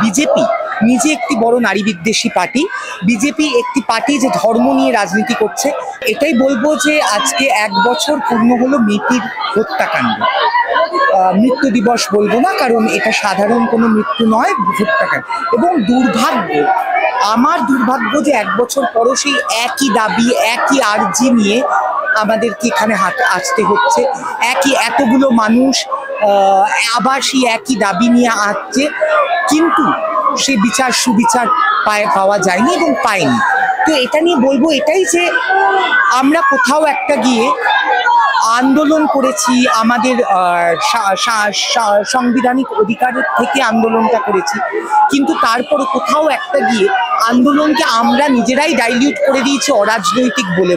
BJP নিজে একটি বড় নারী বিদ্বেষী পার্টি। বিজেপি একটি পার্টি যে ধর্ম নিয়ে রাজনীতি করছে। এটাই বলবো যে আজকে 1 বছর পূর্ণ হলো মেয়েটির হত্যাকাণ্ড। মৃত্যু দিবস বলবো না, কারণ এটা সাধারণ কোনো মৃত্যু নয়, হত্যাকাণ্ড। এবং দুর্ভাগ্য, আমার দুর্ভাগ্য যে 1 বছর পরও সেই একই দাবি, একই আর্জি নিয়ে আমাদেরকে এখানে আসতে হচ্ছে। একই এতগুলো মানুষ আবার সেই একই দাবি নিয়ে আসছে, কিন্তু সে সুবিচার পাওয়া যায়নি এবং পায়নি। তো এটা নিয়ে বলবো এটাই যে আমরা কোথাও একটা গিয়ে আন্দোলন করেছি, আমাদের সাংবিধানিক অধিকারের থেকে আন্দোলনটা করেছি, কিন্তু তারপরে কোথাও একটা গিয়ে আন্দোলনকে আমরা নিজেরাই ডাইলিউট করে দিয়েছি অরাজনৈতিক বলে।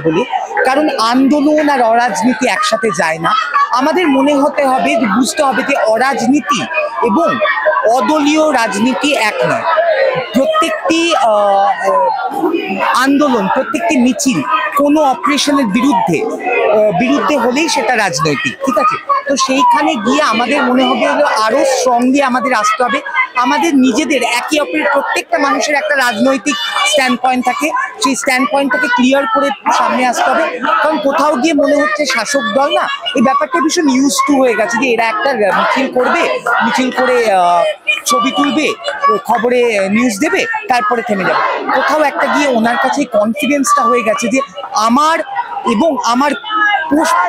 কারণ আন্দোলন আর অরাজনীতি একসাথে যায় না। আমাদের মনে হতে হবে, বুঝতে হবে যে অরাজনীতি এবং অদলীয় রাজনীতি এক নয়। প্রত্যেকটি আন্দোলন, প্রত্যেকটি মিছিল কোনো অপারেশনের বিরুদ্ধে হলেই সেটা রাজনৈতিক, ঠিক আছে? তো সেইখানে গিয়ে আমাদের মনে হবে আরো স্ট্রংলি আমাদের আসতে হবে। আমাদের নিজেদের একে অপরের প্রত্যেকটা মানুষের একটা রাজনৈতিক স্ট্যান্ড পয়েন্ট থাকে, সেই স্ট্যান্ড পয়েন্টটাকে ক্লিয়ার করে সামনে আসতে হবে। কারণ কোথাও গিয়ে মনে হচ্ছে শাসক দল না এই ব্যাপারটা ভীষণ ইউজ টু হয়ে গেছে, যে এরা একটা মিছিল করে ছবি তুলবে, খবরে নিউজ দেবে, তারপরে থেমে যাবে। কোথাও একটা গিয়ে ওনার কাছে কনফিডেন্সটা হয়ে গেছে যে আমার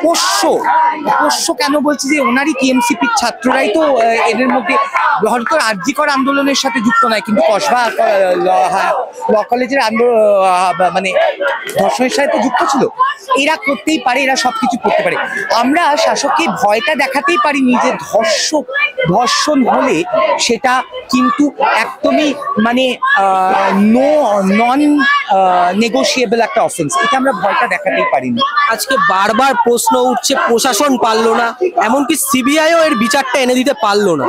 পোষ্য কেন বলছি, যে ওনারই টিএমসিপির ছাত্ররাই তো এদের মধ্যে হয়তো আরজিকর আন্দোলনের সাথে যুক্ত নয়, কিন্তু কসবা ল কলেজের মানে ধর্ষণের সাথে তো যুক্ত ছিল। এরা করতেই পারে, এরা সবকিছু করতে পারে। আমরা শাসককে ভয়টা দেখাতেই পারিনি যে ধর্ষণ হলে সেটা কিন্তু একদমই মানে নন নেগোশিয়েবল একটা অফেন্স, এটা আমরা ভয়টা দেখাতেই পারিনি। আজকে বারবার প্রশ্ন উঠছে প্রশাসন পারলো না, এমনকি সিবিআইও এর বিচারটা এনে দিতে পারলো না।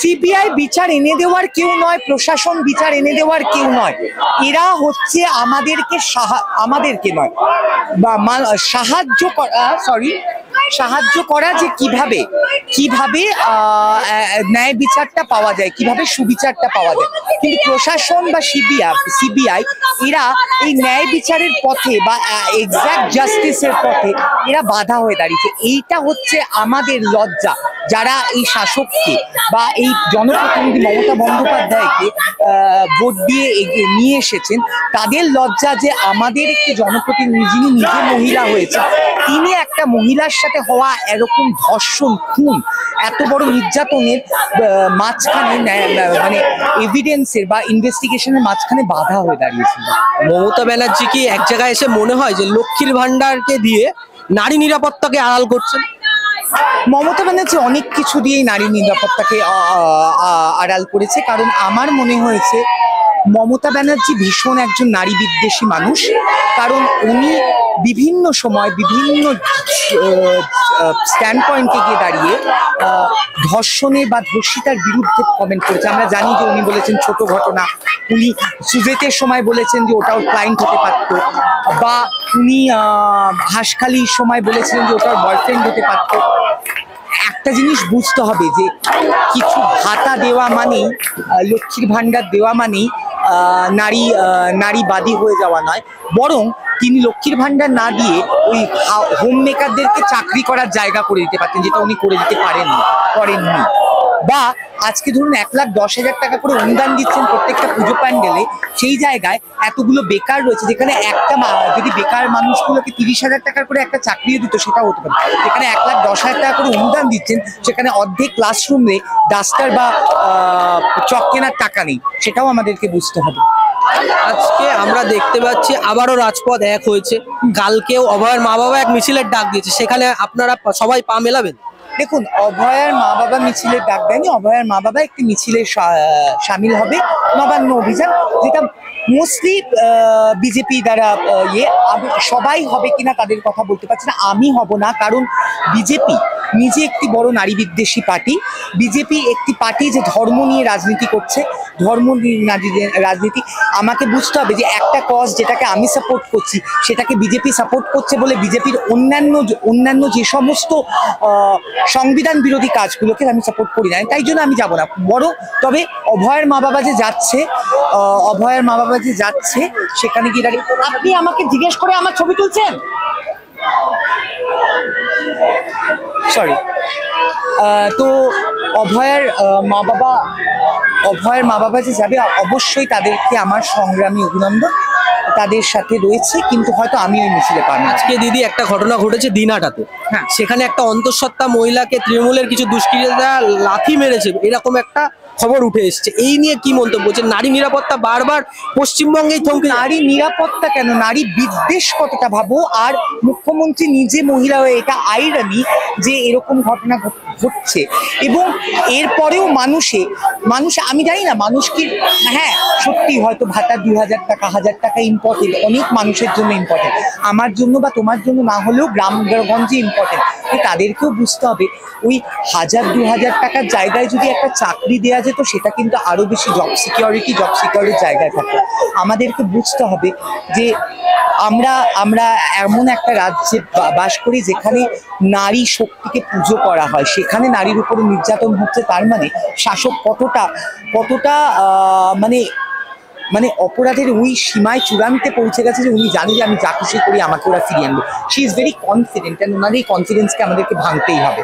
সিবিআই বিচার এনে দেওয়ার কেউ নয়, প্রশাসন বিচার এনে দেওয়ার কেউ নয়। এরা হচ্ছে আমাদেরকে নয় বা সাহায্য করা, যে কিভাবে ন্যায় বিচারটা পাওয়া যায়, কিভাবে সুবিচারটা পাওয়া যায়। কিন্তু প্রশাসন বা সিবিআই এরা এই ন্যায় বিচারের পথে বা এক্সাক্ট জাস্টিসের পথে এরা বাধা হয়ে দাঁড়িয়েছে। এইটা হচ্ছে আমাদের লজ্জা, যারা এই শাসককে বা এই জনপ্রতিনিধি মমতা বন্দ্যোপাধ্যায়কে ভোট দিয়ে নিয়ে এসেছেন, তাদের লজ্জা যে আমাদের একটি জনপ্রতিনিধি যিনি নিজে মহিলা হয়েছে, তিনি একটা মহিলার সাথে হওয়া এরকম ধর্ষণ, খুন, এত বড় নির্যাতনের মাঝখানে মানে এভিডেন্সের বা ইনভেস্টিগেশনের মাঝখানে বাধা হয়ে দাঁড়িয়েছিল। মমতা ব্যানার্জি কি এক জায়গায় এসে মনে হয় যে লক্ষ্মীর ভান্ডারকে দিয়ে নারী নিরাপত্তাকে আড়াল করছেন? মমতা ব্যানার্জি অনেক কিছু দিয়েই নারী নিরাপত্তাকে আড়াল করেছে। কারণ আমার মনে হয়েছে মমতা ব্যানার্জি ভীষণ একজন নারী বিদ্বেষী মানুষ। কারণ উনি বিভিন্ন সময় বিভিন্ন স্ট্যান্ড পয়েন্টে গিয়ে দাঁড়িয়ে ধর্ষণে বা ধর্ষিতার বিরুদ্ধে কমেন্ট করেছে। আমরা জানি যে উনি বলেছেন ছোট ঘটনা, উনি সুজেতের সময় বলেছেন যে ওটাও ক্লায়েন্ট হতে পারত, বা উনি হাঁসখালির সময় বলেছিলেন যে ওটার বয়ফ্রেন্ড হতে পারত। একটা জিনিস বুঝতে হবে যে কিছু ভাতা দেওয়া মানেই, লক্ষ্মীর ভান্ডার দেওয়া মানেই নারীবাদী হয়ে যাওয়া নয়, বরং তিনি লক্ষ্মীর ভান্ডার না দিয়ে ওই হোম মেকারদেরকে চাকরি করার জায়গা করে দিতে পারতেন, যেটা উনি করে দিতে করেননি। বা আজকে ধরুন 1,10,000 টাকা করে অনুদান দিচ্ছেন প্রত্যেকটা পুজো প্যান্ডেলে, সেই জায়গায় এতগুলো বেকার রয়েছে, যেখানে যদি বেকার মানুষগুলোকে 30,000 টাকার করে একটা চাকরিও দিত, সেটাও হতে পারে। যেখানে 1,10,000 টাকা করে অনুদান দিচ্ছেন, সেখানে অর্ধেক ক্লাসরুমে ডাস্টার বা চক কেনার টাকা নেই, সেটাও আমাদেরকে বুঝতে হবে। আজকে আমরা দেখতে পাচ্ছি আবারও রাজপথ এক হয়েছে। কালকেও অভয়ের মা বাবা এক মিছিলের ডাক দিয়েছে, সেখানে আপনারা সবাই পা মেলাবেন? দেখুন, অভয়ার মা বাবা মিছিলের ডাক দেয়নি, অভয়ার মা বাবা একটি মিছিলে সামিল হবে নবান্ন অভিযান, যেটা মোস্টলি বিজেপি দ্বারা সবাই হবে কিনা তাদের কথা বলতে পারছি না, আমি হব না, কারণ বিজেপি নিজে একটি বড় নারী বিদ্বেষী পার্টি। বিজেপি একটি পার্টি যে ধর্ম নিয়ে রাজনীতি করছে, ধর্ম নিয়ে রাজনীতি। আমাকে বুঝতে হবে যে একটা কজ যেটাকে আমি সাপোর্ট করছি সেটাকে বিজেপি সাপোর্ট করছে বলে বিজেপির অন্যান্য যে সমস্ত সংবিধান বিরোধী কাজগুলোকে আমি সাপোর্ট করি না, তাই জন্য আমি যাব না। তবে অভয়ের মা বাবা যে যাচ্ছে সেখানে গিয়ে দাঁড়িয়ে আপনি আমাকে জিজ্ঞেস করে আমার ছবি তুলছেন, সরি। তো অভয়ের মা বাবা যে যাবে, অবশ্যই তাদেরকে আমার সংগ্রামী অভিনন্দন, তাদের সাথে রয়েছে, কিন্তু হয়তো আমি ওই মিছিলে পাবো না। আজকে দিদি একটা ঘটনা ঘটেছে দিনহাটাতে, হ্যাঁ, সেখানে একটা অন্তঃসত্ত্বা মহিলাকে তৃণমূলের কিছু দুষ্কৃতীরা লাথি মেরেছে, এরকম একটা খবর উঠে এসেছে। এই নিয়ে কি মন্তব্য? যে নারী নিরাপত্তা বারবার পশ্চিমবঙ্গেই থমকে। নারী নিরাপত্তা কেন, নারী বিদ্বেষ কতটা ভাবো। আর মুখ্যমন্ত্রী নিজে মহিলা হয়ে, এটা আইরানি যে এরকম ঘটনা ঘটছে, এবং এরপরেও মানুষ আমি জানি না মানুষ কি, হ্যাঁ সত্যি হয়তো ভাতা 2000 টাকা 1000 টাকা ইম্পর্টেন্ট, অনেক মানুষের জন্য ইম্পর্টেন্ট, আমার জন্য বা তোমার জন্য না হলেও গ্রামগঞ্জে ইম্পর্টেন্ট। তাদেরকেও বুঝতে হবে ওই 1000-2000 টাকার জায়গায় যদি একটা চাকরি দেওয়া যেত, সেটা কিন্তু আরো বেশি জব সিকিউরিটির জায়গায় থাকে। আমাদেরকে বুঝতে হবে যে আমরা এমন একটা রাজ্যে বাস করি যেখানে নারী শক্তিকে পুজো করা হয়, সেখানে নারীর উপরে নির্যাতন হচ্ছে, তার মানে শাসক কতটা মানে অপরাধের ওই সীমায় চূড়ান্তে পৌঁছে গেছে যে উনি জানে যে আমি যা খুশি করি আমাকে ওরা ফিরিয়ে আনবে। She is very confident, and ওনার এই কনফিডেন্সকে আমাদেরকে ভাঙতেই হবে।